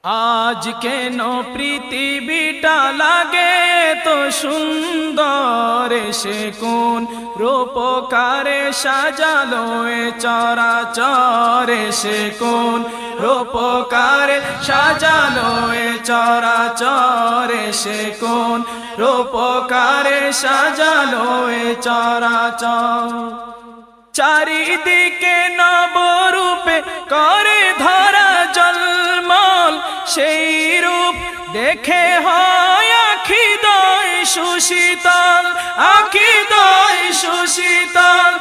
আজ কেন পৃথিবীটা লাগে তো সুন্দর, সে কোন রূপকারে সাজালো এ চরাচর, সে কোন রূপকারে সাজালো এ চরাচর, সে কোন রূপকারে সাজালো এ চরাচর। চারিদিকে নবরূপে করে ধরা জলমল, সেই রূপ দেখে হয় আখি দয় সুশীতল, আখি দয় সুশীতল,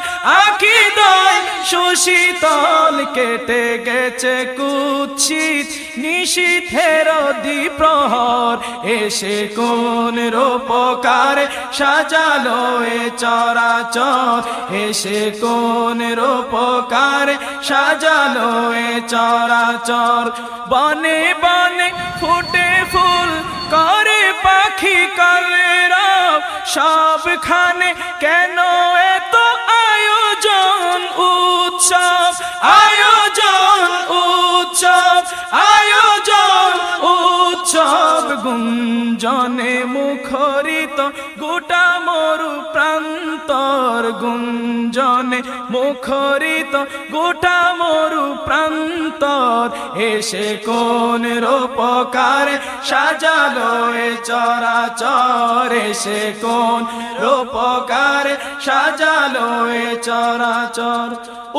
আখি দয় সুশীতল। কেটে গেছে কুৎসিত নিশীথের দ্বিপ্রহর, এসে কোন রূপকারে সাজালো এ চরাচর, এসে কোন রূপকারে সাজালো এ চরাচর। বনে বনে ফুটে ফুল করে পাখি কলরব, সবখানে কেন এত আয়োজন উৎসব, আয়োজন উৎসব, আয়োজন উৎসব। গুঞ্জনে মুখরিত গোটা মরু প্রান্তর, গুঞ্জনে মুখরিত গোটা মরু প্রান্তর, এসে কোন রূপকারে সাজালো এ চরাচর, এসে কোন রূপকারে সাজালো এ চরাচর।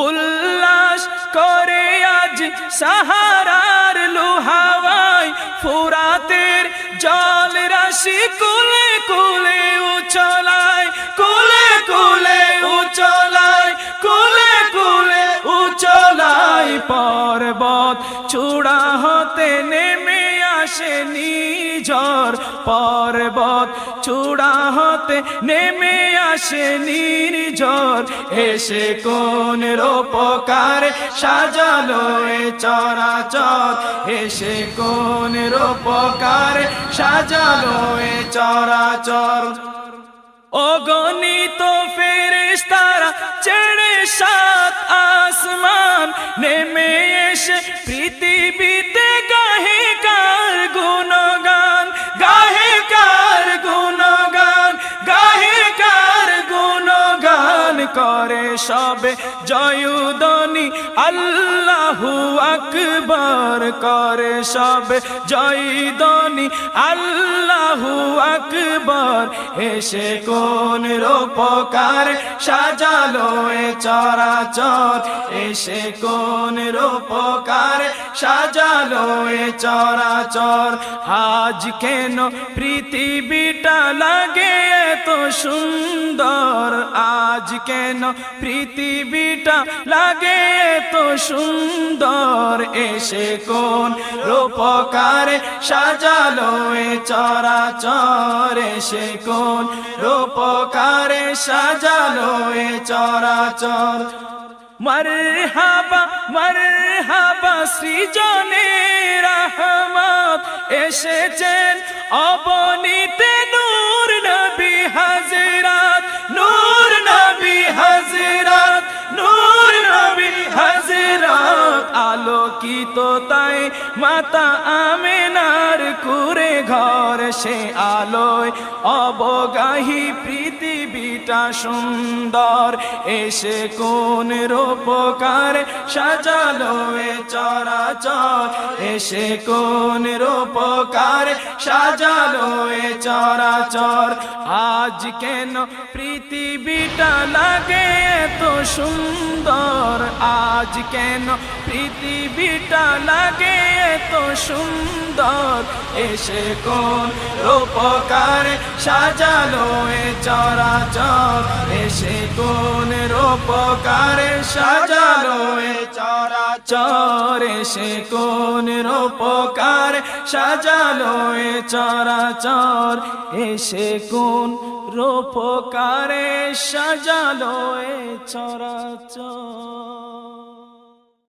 উল্লাস করে আজ সাহারার লোহাওয়ায়, ফুরাতের জল রাশি কুলে কুলে উচলায়, কুলে কুলে উচলায়, কুলে কুলে উচলায়। পর্বত চূড়া হতে নেমে আসে নিঝড়, পর্বত চূড়া হতে নেমে আসে নির্ঝর, এসে কোন রূপকারে সাজালো এ চরাচর, এসে কোন রূপকারে সাজালো এ চরাচর। অগণিত ফেরেশতারা ছেড়ে সাত আসমান, নেমে এসে পৃথিবীতে গাহে কার গুণগান, গাহে কার গুণগান, গাহে কার গুণগান। করে সবে জয়ধ্বনি আল্লাহু আকবার, করে সবে জয়ধ্বনি আল্লাহু আকবার, এসে কোন রূপকারে সাজালো এ চরাচর, এসে কোন রূপকারে সাজালো এ চরাচর। আজ কেন পৃথিবীটা লাগে এত সুন্দর, আজ কেন পৃথিবীটা লাগে এত সুন্দর, এসে কোন রূপকারে সাজালো এ চরাচর, এসে কোন রূপকারে সাজালো এ চরাচর। মরহাবা মরহাবা সৃজনে রহমত, এসেছেন অবনীতে নূর নবী হযরত, নূর নবী হযরত, নূর নবী হযরত। আলোকিত তাই মাতা আমেনার কুরে ঘর, সে আলোয় অবগাহী পৃথিবীটা সুন্দর, এসে কোন রূপকারে সাজালো এ চরাচর, এসে কোন রূপকারে সাজালো এ চরাচর। আজ কেন পৃথিবীটা লাগে এত সুন্দর, আজ কেন পৃথিবীটা লাগে এত সুন্দর, এসে কোন রূপকারে সাজালো এ চরাচর, এসে কোন রূপকারে সাজালো এ চরাচর, এসে কোন রূপকারে সাজালো এ চরাচর, এসে কোন রূপকারে সাজালো এ চরাচর।